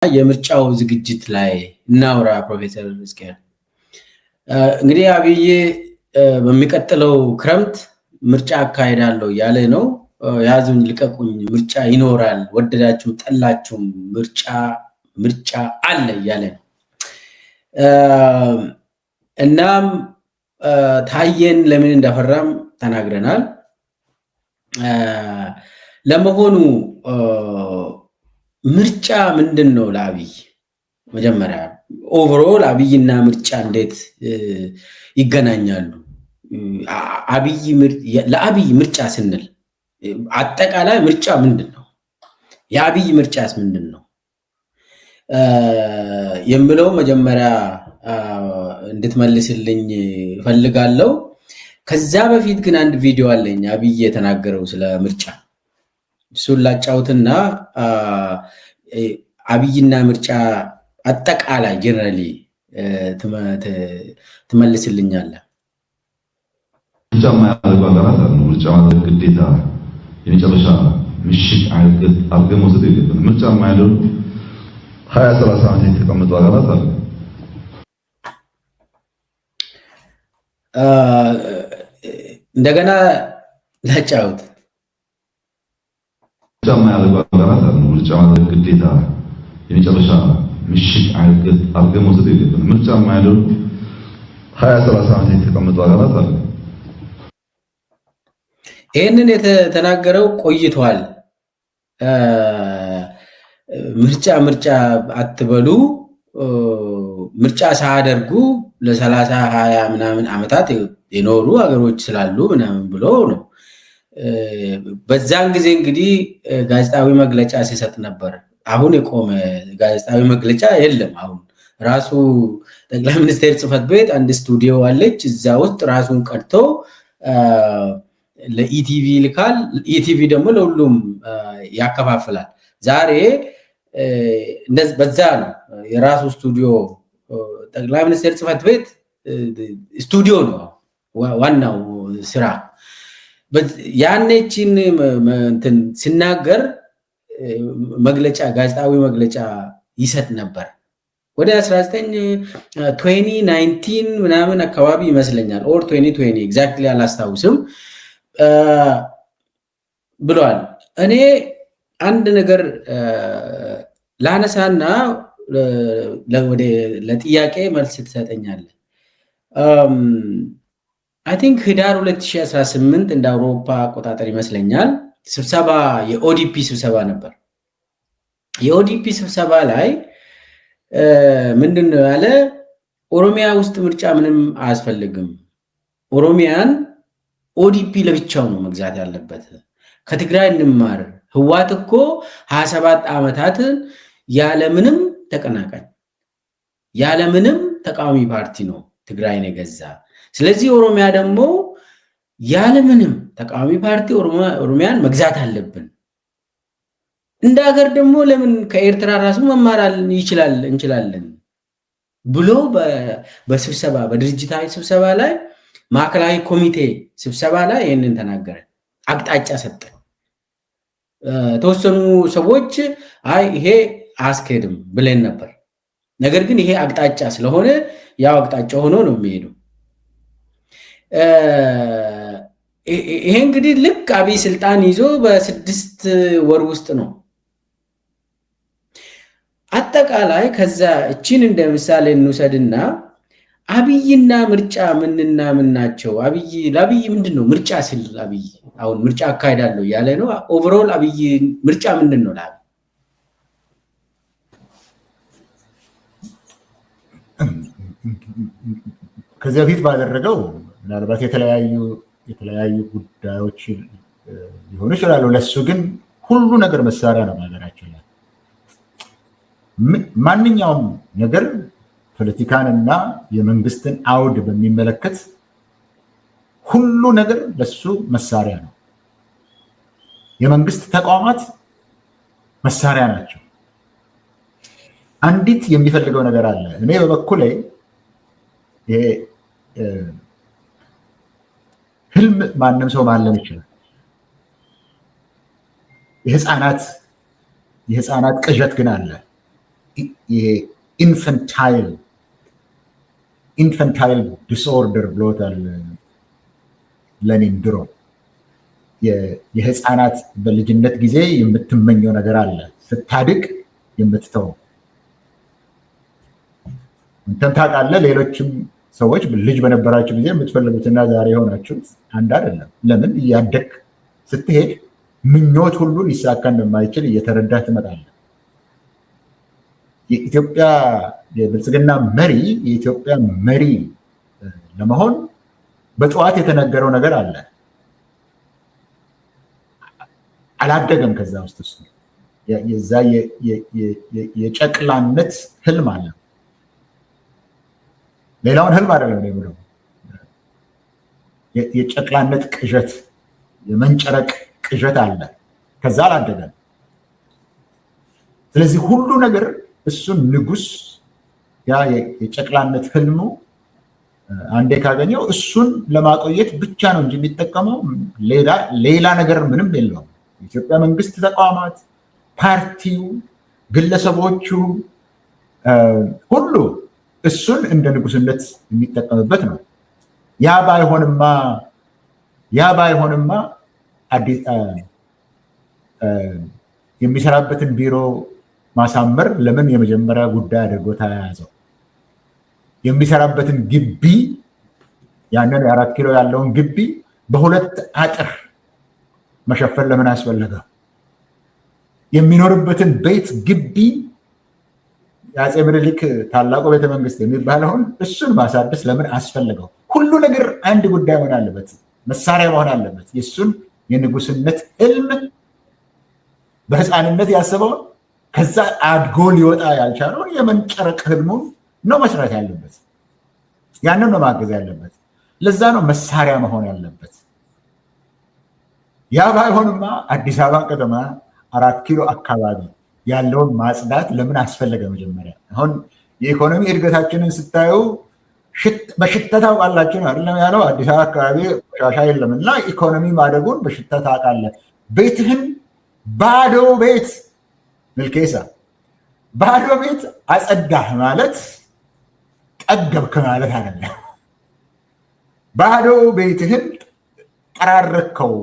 የምርጫው ዝግጅት ላይ እናውራ ፕሮፌሰር እስኪያ እንግዲህ አብይ በሚቀጥለው ክረምት ምርጫ አካሄዳለሁ ያለ ነው። ያዙኝ ልቀቁኝ ምርጫ ይኖራል ወደዳችሁም ጠላችሁም ምርጫ አለ ያለ ነው። እናም ታየን ለምን እንደፈራም ተናግረናል። ለመሆኑ ምርጫ ምንድነው ለአብይ? መጀመሪያ ኦቨርኦል አብይና ምርጫ እንዴት ይገናኛሉ? ለአብይ ምርጫ ስንል አጠቃላይ ምርጫ ምንድነው? የአብይ ምርጫስ ምንድነው የምለው መጀመሪያ እንድትመልስልኝ ፈልጋለሁ። ከዛ በፊት ግን አንድ ቪዲዮ አለኝ አብይ የተናገረው ስለ ምርጫ እሱን ላጫውትና አብይና ምርጫ አጠቃላይ ጀነራሊ ትመልስልኛለህ። ምርጫ ማያደርጉ ሀገራት አሉ። ምርጫ ማድረግ ግዴታ የመጨረሻ ምሽግ አድርገን መውሰድ የለብንም። ምርጫ ማያደርጉ 20-30 ዓመት የተቀመጡ ሀገራት አሉ። እንደገና ላጫውት። ምርጫ ማያደርጉ ሀገራት አሉ። ምርጫ ማድረግ ግዴታ የመጨረሻ ምሽግ አድርገን መውሰድ የለብንም። ምርጫ ማያደርጉ 20-30 ዓመት የተቀመጡ ሀገራት አሉ። ይህንን የተናገረው ቆይቷል። ምርጫ አትበሉ ምርጫ ሳያደርጉ ለ30-20 ምናምን ዓመታት የኖሩ ሀገሮች ስላሉ ምናምን ብሎ ነው። በዛን ጊዜ እንግዲህ ጋዜጣዊ መግለጫ ሲሰጥ ነበር። አሁን የቆመ ጋዜጣዊ መግለጫ የለም። አሁን ራሱ ጠቅላይ ሚኒስቴር ጽሕፈት ቤት አንድ ስቱዲዮ አለች። እዛ ውስጥ ራሱን ቀድቶ ለኢቲቪ ልካል። ኢቲቪ ደግሞ ለሁሉም ያከፋፍላል። ዛሬ በዛ ነው የራሱ ስቱዲዮ። ጠቅላይ ሚኒስቴር ጽሕፈት ቤት ስቱዲዮ ነው ዋናው ስራ። ያኔችን እንትን ሲናገር መግለጫ ጋዜጣዊ መግለጫ ይሰጥ ነበር። ወደ 2019 ምናምን አካባቢ ይመስለኛል ኦር 2020 ኤግዛክትሊ አላስታውስም ብሏል። እኔ አንድ ነገር ላነሳና ለጥያቄ መልስ ትሰጠኛለህ። አይ ቲንክ ህዳር 2018 እንደ አውሮፓ አቆጣጠር ይመስለኛል ስብሰባ የኦዲፒ ስብሰባ ነበር። የኦዲፒ ስብሰባ ላይ ምንድነው ያለ? ኦሮሚያ ውስጥ ምርጫ ምንም አያስፈልግም። ኦሮሚያን ኦዲፒ ለብቻው ነው መግዛት ያለበት። ከትግራይ እንማር። ህዋት እኮ 27 ዓመታትን ያለምንም ተቀናቃኝ ያለምንም ተቃዋሚ ፓርቲ ነው ትግራይን የገዛ። ስለዚህ ኦሮሚያ ደግሞ ያለምንም ተቃዋሚ ፓርቲ ኦሮሚያን መግዛት አለብን። እንደ ሀገር ደግሞ ለምን ከኤርትራ ራሱ መማር እንችላለን ብሎ በስብሰባ በድርጅታዊ ስብሰባ ላይ ማዕከላዊ ኮሚቴ ስብሰባ ላይ ይህንን ተናገረ። አቅጣጫ ሰጠ። ተወሰኑ ሰዎች አይ ይሄ አያስኬድም ብለን ነበር። ነገር ግን ይሄ አቅጣጫ ስለሆነ ያው አቅጣጫ ሆኖ ነው የሚሄደው። ይሄ እንግዲህ ልክ አብይ ስልጣን ይዞ በ6 ወር ውስጥ ነው። አጠቃላይ ከዛ እቺን እንደ ምሳሌ እንውሰድና አብይና ምርጫ ምንና ምን ናቸው? ለአብይ ምንድነው ምርጫ ሲል አብይ አሁን ምርጫ አካሄዳለሁ ያለ ነው። ኦቨርኦል አብይ ምርጫ ምንድነው ለአብይ? ከዚህ በፊት ባደረገው ምናልባት የተለያዩ ጉዳዮች ሊሆኑ ይችላሉ። ለሱ ግን ሁሉ ነገር መሳሪያ ነው በሀገራችን ላይ። ማንኛውም ነገር ፖለቲካንና የመንግስትን አውድ በሚመለከት ሁሉ ነገር ለሱ መሳሪያ ነው። የመንግስት ተቋማት መሳሪያ ናቸው። አንዲት የሚፈልገው ነገር አለ። እኔ በበኩሌ ህልም ማንም ሰው ማለም ይችላል። የህፃናት ቅዠት ግን አለ። ይሄ ኢንፈንታይል ዲስኦርደር ብሎታል ለኒን ድሮ። የህፃናት በልጅነት ጊዜ የምትመኘው ነገር አለ፣ ስታድግ የምትተው። እንትን ታውቃለህ፣ ሌሎችም ሰዎች ልጅ በነበራችሁ ጊዜ የምትፈልጉትና ዛሬ የሆናችሁት አንድ አይደለም። ለምን? እያደግ ስትሄድ ምኞት ሁሉ ሊሳካ እንደማይችል እየተረዳህ ትመጣለህ። የኢትዮጵያ የብልጽግና መሪ የኢትዮጵያ መሪ ለመሆን በጠዋት የተነገረው ነገር አለ፣ አላደገም። ከዛ ውስጥ እሱ የዛ የጨቅላነት ህልም አለ። ሌላውን ህልም አይደለም ብለው የጨቅላነት ቅዠት፣ የመንጨረቅ ቅዠት አለ። ከዛ አላደገም። ስለዚህ ሁሉ ነገር እሱን ንጉስ፣ ያ የጨቅላነት ህልሙ አንዴ ካገኘው እሱን ለማቆየት ብቻ ነው እንጂ የሚጠቀመው ሌላ ነገር ምንም የለውም። የኢትዮጵያ መንግስት ተቋማት፣ ፓርቲው፣ ግለሰቦቹ ሁሉ እሱን እንደ ንጉስነት የሚጠቀምበት ነው። ያ ባይሆንማ የሚሰራበትን ቢሮ ማሳመር ለምን የመጀመሪያ ጉዳይ አድርጎ ተያያዘው? የሚሰራበትን ግቢ፣ ያንን የ4 ኪሎ ያለውን ግቢ በ2 አጥር መሸፈን ለምን አስፈለገው? የሚኖርበትን ቤት ግቢ፣ የአፄ ምኒልክ ታላቁ ቤተመንግስት የሚባለውን እሱን ማሳደስ ለምን አስፈለገው? ሁሉ ነገር አንድ ጉዳይ መሆን አለበት፣ መሳሪያ መሆን አለበት። የእሱን የንጉስነት ህልም በህፃንነት ያሰበውን ከዛ አድጎ ሊወጣ ያልቻለውን የመንጨረቅ ህልሙን ነው መስራት ያለበት። ያንን ነው ማገዝ ያለበት። ለዛ ነው መሳሪያ መሆን ያለበት። ያ ባይሆንማ አዲስ አበባ ከተማ 4 ኪሎ አካባቢ ያለውን ማጽዳት ለምን አስፈለገ? መጀመሪያ አሁን የኢኮኖሚ እድገታችንን ስታዩ በሽታ ታውቃላችሁ አይደለም ያለው። አዲስ አበባ አካባቢ ቆሻሻ የለም እና ኢኮኖሚ ማደጉን በሽታ ታውቃለህ። ቤትህን ባዶ ቤት ምልኬሳ ባዶ ቤት አጸዳህ ማለት ጠገብክ ማለት አይደለም። ባዶ ቤትህን ጠራረከው፣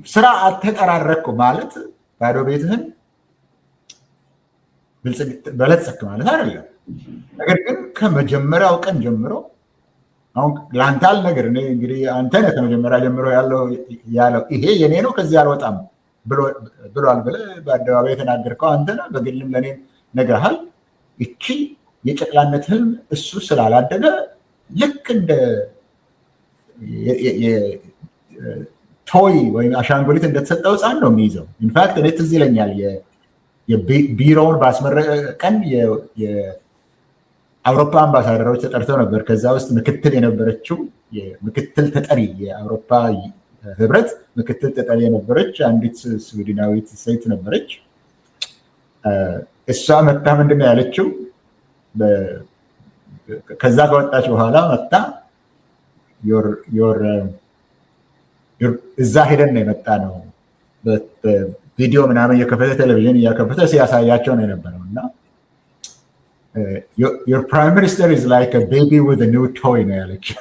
ስራ አልተጠራረከው ማለት ባዶ ቤትህን በለጸክ ማለት አይደለም። ነገር ግን ከመጀመሪያው ቀን ጀምሮ አሁን ለአንተ አልነገር እንግዲህ አንተ ነህ ከመጀመሪያ ጀምሮ ያለው ይሄ የኔ ነው ከዚህ አልወጣም ብሏል ብለህ በአደባባይ የተናገርከው አንተ ነህ። በግልም ለእኔ ነግረሃል። እቺ የጨቅላነት ህልም እሱ ስላላደገ ልክ እንደ ቶይ ወይም አሻንጉሊት እንደተሰጠው ህፃን ነው የሚይዘው። ኢንፋክት እኔ ትዝ ይለኛል ቢሮውን ባስመረቀ ቀን የአውሮፓ አምባሳደሮች ተጠርተው ነበር። ከዛ ውስጥ ምክትል የነበረችው ምክትል ተጠሪ የአውሮፓ ህብረት ምክትል ተጠሪ የነበረች አንዲት ስዊድናዊት ሴት ነበረች። እሷ መጣ ምንድን ነው ያለችው? ከዛ ከወጣች በኋላ መጣ እዛ ሄደን ነው የመጣ ነው። ቪዲዮ ምናምን እየከፈተ ቴሌቪዥን እያከፈተ ሲያሳያቸው ነው የነበረው እና your prime minister is like a baby with a new toy ነው ያለችው።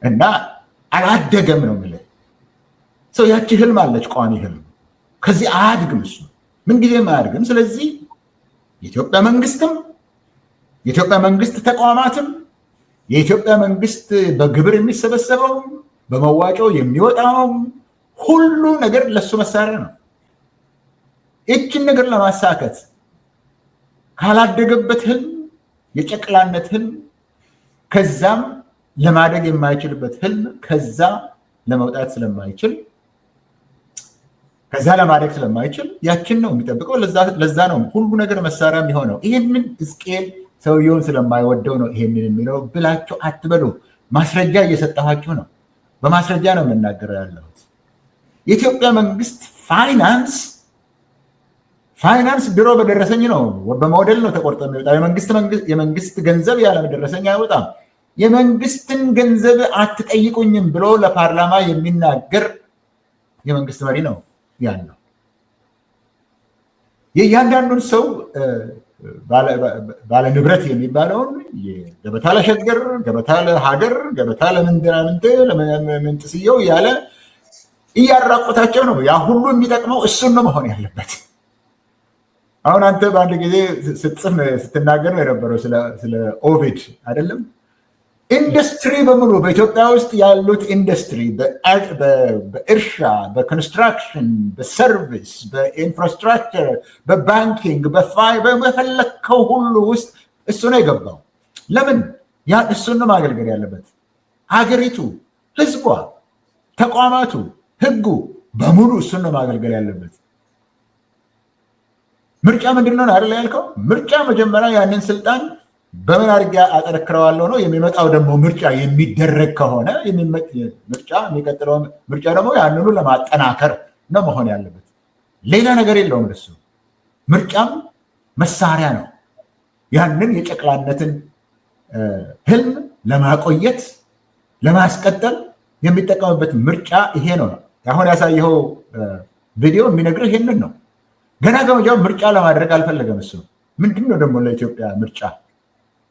እና አላደገም ነው የሚለው ሰው። ያቺ ህልም አለች፣ ቋሚ ህልም። ከዚህ አያድግም፣ እሱ ምንጊዜም አያድግም። ስለዚህ የኢትዮጵያ መንግስትም የኢትዮጵያ መንግስት ተቋማትም የኢትዮጵያ መንግስት በግብር የሚሰበሰበው በመዋጮ የሚወጣው ሁሉ ነገር ለሱ መሳሪያ ነው። እችን ነገር ለማሳከት ካላደገበት ህልም፣ የጨቅላነት ህልም፣ ከዛም ለማደግ የማይችልበት ህልም፣ ከዛ ለመውጣት ስለማይችል፣ ከዛ ለማደግ ስለማይችል ያችን ነው የሚጠብቀው። ለዛ ነው ሁሉ ነገር መሳሪያ የሚሆነው። ይህንን ሕዝቅኤል ሰውየውን ስለማይወደው ነው ይሄንን የሚለው ብላችሁ አትበሉ። ማስረጃ እየሰጠኋችሁ ነው። በማስረጃ ነው የምናገረው ያለሁት። የኢትዮጵያ መንግስት ፋይናንስ ድሮ በደረሰኝ ነው፣ በሞዴል ነው ተቆርጦ የሚወጣ። የመንግስት ገንዘብ ያለ ደረሰኝ አይወጣም። የመንግስትን ገንዘብ አትጠይቁኝም ብሎ ለፓርላማ የሚናገር የመንግስት መሪ ነው ያለው። የእያንዳንዱን ሰው ባለ ንብረት የሚባለውን ገበታ ለሸገር፣ ገበታ ለሀገር፣ ገበታ ለምንድናምንት ለምንጥስየው እያለ እያራቆታቸው ነው። ያ ሁሉ የሚጠቅመው እሱን ነው መሆን ያለበት። አሁን አንተ በአንድ ጊዜ ስትጽፍ ስትናገር ነው የነበረው ስለ ኦቪድ አይደለም? ኢንዱስትሪ በሙሉ በኢትዮጵያ ውስጥ ያሉት ኢንዱስትሪ በእርሻ፣ በኮንስትራክሽን፣ በሰርቪስ፣ በኢንፍራስትራክቸር፣ በባንኪንግ፣ በፈለከው ሁሉ ውስጥ እሱ ነው የገባው። ለምን? ያ እሱን ነው ማገልገል ያለበት። ሀገሪቱ፣ ህዝቧ፣ ተቋማቱ፣ ህጉ በሙሉ እሱን ነው ማገልገል ያለበት። ምርጫ ምንድን ነው አይደል ያልከው? ምርጫ መጀመሪያ ያንን ስልጣን በምን አድርጌ አጠነክረዋለሁ ነው። የሚመጣው ደግሞ ምርጫ የሚደረግ ከሆነ የሚቀጥለው ምርጫ ደግሞ ያንኑ ለማጠናከር ነው መሆን ያለበት። ሌላ ነገር የለውም። እሱ ምርጫም መሳሪያ ነው። ያንን የጨቅላነትን ህልም ለማቆየት ለማስቀጠል የሚጠቀምበት ምርጫ ይሄ ነው። አሁን ያሳየኸው ቪዲዮ የሚነግርህ ይሄንን ነው። ገና ከመጃው ምርጫ ለማድረግ አልፈለገም። እሱ ምንድነው ደግሞ ለኢትዮጵያ ምርጫ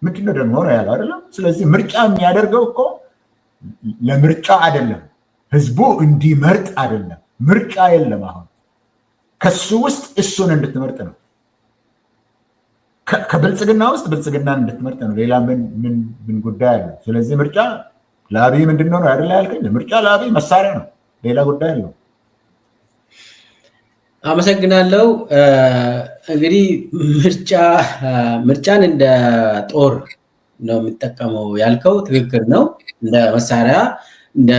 ምንድነው ደግሞ ነው ያለው አይደለም? ስለዚህ ምርጫ የሚያደርገው እኮ ለምርጫ አይደለም፣ ህዝቡ እንዲመርጥ አይደለም። ምርጫ የለም። አሁን ከሱ ውስጥ እሱን እንድትመርጥ ነው። ከብልጽግና ውስጥ ብልጽግናን እንድትመርጥ ነው። ሌላ ምን ጉዳይ አለ? ስለዚህ ምርጫ ለአብይ ምንድነው ነው አይደል ያልከኝ? ምርጫ ለአብይ መሳሪያ ነው፣ ሌላ ጉዳይ አለው። አመሰግናለሁ። እንግዲህ ምርጫን እንደ ጦር ነው የሚጠቀመው ያልከው ትክክል ነው። እንደ መሳሪያ፣ እንደ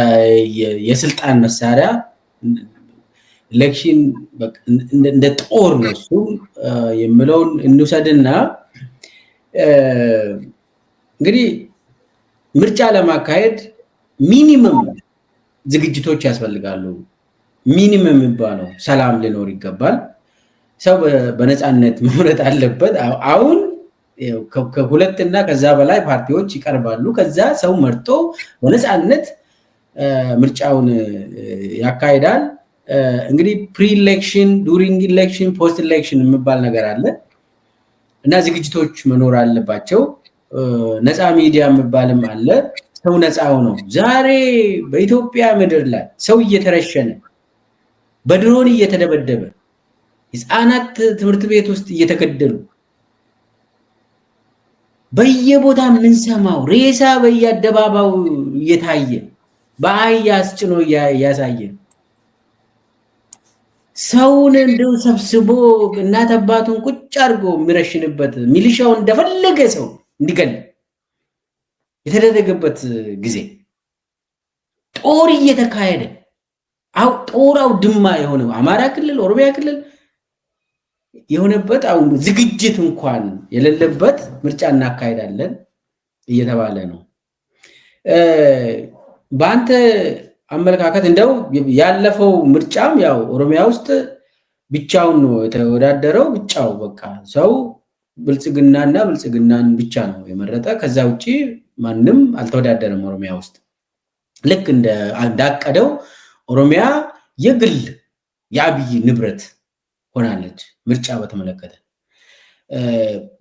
የስልጣን መሳሪያ ኤሌክሽን እንደ ጦር ነው እሱ የምለውን እንውሰድና እንግዲህ ምርጫ ለማካሄድ ሚኒመም ዝግጅቶች ያስፈልጋሉ። ሚኒመም የሚባለው ሰላም ሊኖር ይገባል። ሰው በነፃነት መምረጥ አለበት። አሁን ከሁለትና ከዛ በላይ ፓርቲዎች ይቀርባሉ። ከዛ ሰው መርጦ በነፃነት ምርጫውን ያካሂዳል። እንግዲህ ፕሪ ኢሌክሽን፣ ዱሪንግ ኢሌክሽን፣ ፖስት ኢሌክሽን የሚባል ነገር አለ እና ዝግጅቶች መኖር አለባቸው። ነፃ ሚዲያ የሚባልም አለ። ሰው ነፃው ነው። ዛሬ በኢትዮጵያ ምድር ላይ ሰው እየተረሸነ በድሮን እየተደበደበ ህፃናት ትምህርት ቤት ውስጥ እየተገደሉ በየቦታ የምንሰማው ሬሳ በየአደባባዩ እየታየ በአህያ አስጭኖ እያሳየ ሰውን እንደው ሰብስቦ እናት አባቱን ቁጭ አድርጎ የሚረሽንበት ሚሊሻው እንደፈለገ ሰው እንዲገል የተደረገበት ጊዜ ጦር እየተካሄደ ጦራው ድማ የሆነው አማራ ክልል፣ ኦሮሚያ ክልል የሆነበት አሁን ዝግጅት እንኳን የሌለበት ምርጫ እናካሄዳለን እየተባለ ነው። በአንተ አመለካከት እንደው ያለፈው ምርጫም ያው ኦሮሚያ ውስጥ ብቻውን ነው የተወዳደረው። ብቻው በቃ ሰው ብልጽግናን ብቻ ነው የመረጠ። ከዛ ውጪ ማንም አልተወዳደረም ኦሮሚያ ውስጥ። ልክ እንዳቀደው ኦሮሚያ የግል የአብይ ንብረት ሆናለች። ምርጫ በተመለከተ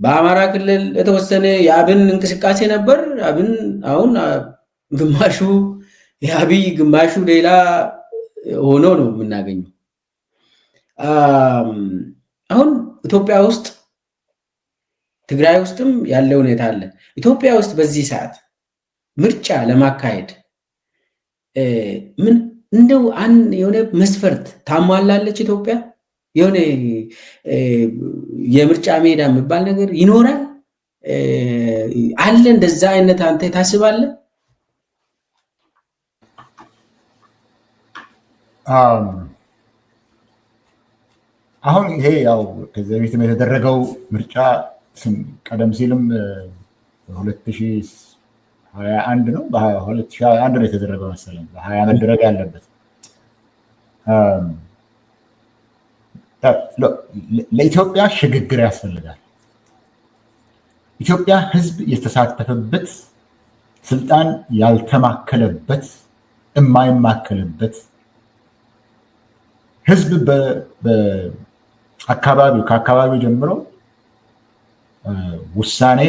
በአማራ ክልል የተወሰነ የአብን እንቅስቃሴ ነበር። አብን አሁን ግማሹ የአብይ ግማሹ ሌላ ሆኖ ነው የምናገኘው። አሁን ኢትዮጵያ ውስጥ ትግራይ ውስጥም ያለ ሁኔታ አለ። ኢትዮጵያ ውስጥ በዚህ ሰዓት ምርጫ ለማካሄድ ምን እንደው የሆነ መስፈርት ታሟላለች ኢትዮጵያ? የሆነ የምርጫ ሜዳ የሚባል ነገር ይኖራል አለ? እንደዛ አይነት አንተ ታስባለህ? አሁን ይሄ ያው ከዚህ በፊትም የተደረገው ምርጫ ቀደም ሲልም 2021 ነው፣ በ2021 ነው የተደረገው መሰለኝ። በ20 መደረግ ያለበት ለኢትዮጵያ ሽግግር ያስፈልጋል። ኢትዮጵያ ሕዝብ የተሳተፈበት ስልጣን ያልተማከለበት የማይማከልበት ሕዝብ ከአካባቢው ጀምሮ ውሳኔ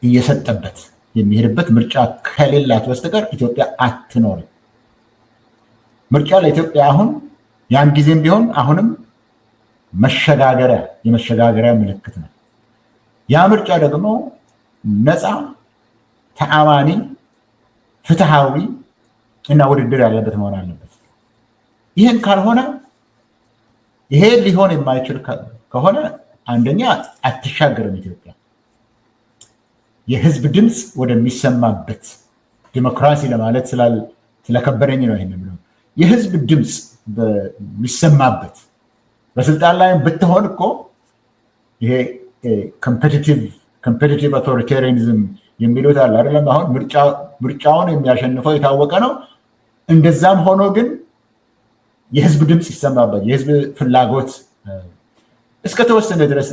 እየሰጠበት የሚሄድበት ምርጫ ከሌላት በስተቀር ኢትዮጵያ አትኖርም። ምርጫ ለኢትዮጵያ አሁን ያን ጊዜም ቢሆን አሁንም የመሸጋገሪያ ምልክት ነው። ያ ምርጫ ደግሞ ነፃ፣ ተአማኒ፣ ፍትሃዊ እና ውድድር ያለበት መሆን አለበት። ይህን ካልሆነ ይሄ ሊሆን የማይችል ከሆነ አንደኛ አትሻገርም ኢትዮጵያ። የህዝብ ድምፅ ወደሚሰማበት ዲሞክራሲ ለማለት ስለከበደኝ ነው ይሄን ብለው የህዝብ ድምፅ በሚሰማበት በስልጣን ላይ ብትሆን እኮ ይሄ ኮምፒቲቲቭ አውቶሪታሪያኒዝም የሚሉት አለ አይደለም። አሁን ምርጫውን የሚያሸንፈው የታወቀ ነው። እንደዛም ሆኖ ግን የህዝብ ድምፅ ይሰማበት የህዝብ ፍላጎት እስከተወሰነ ድረስ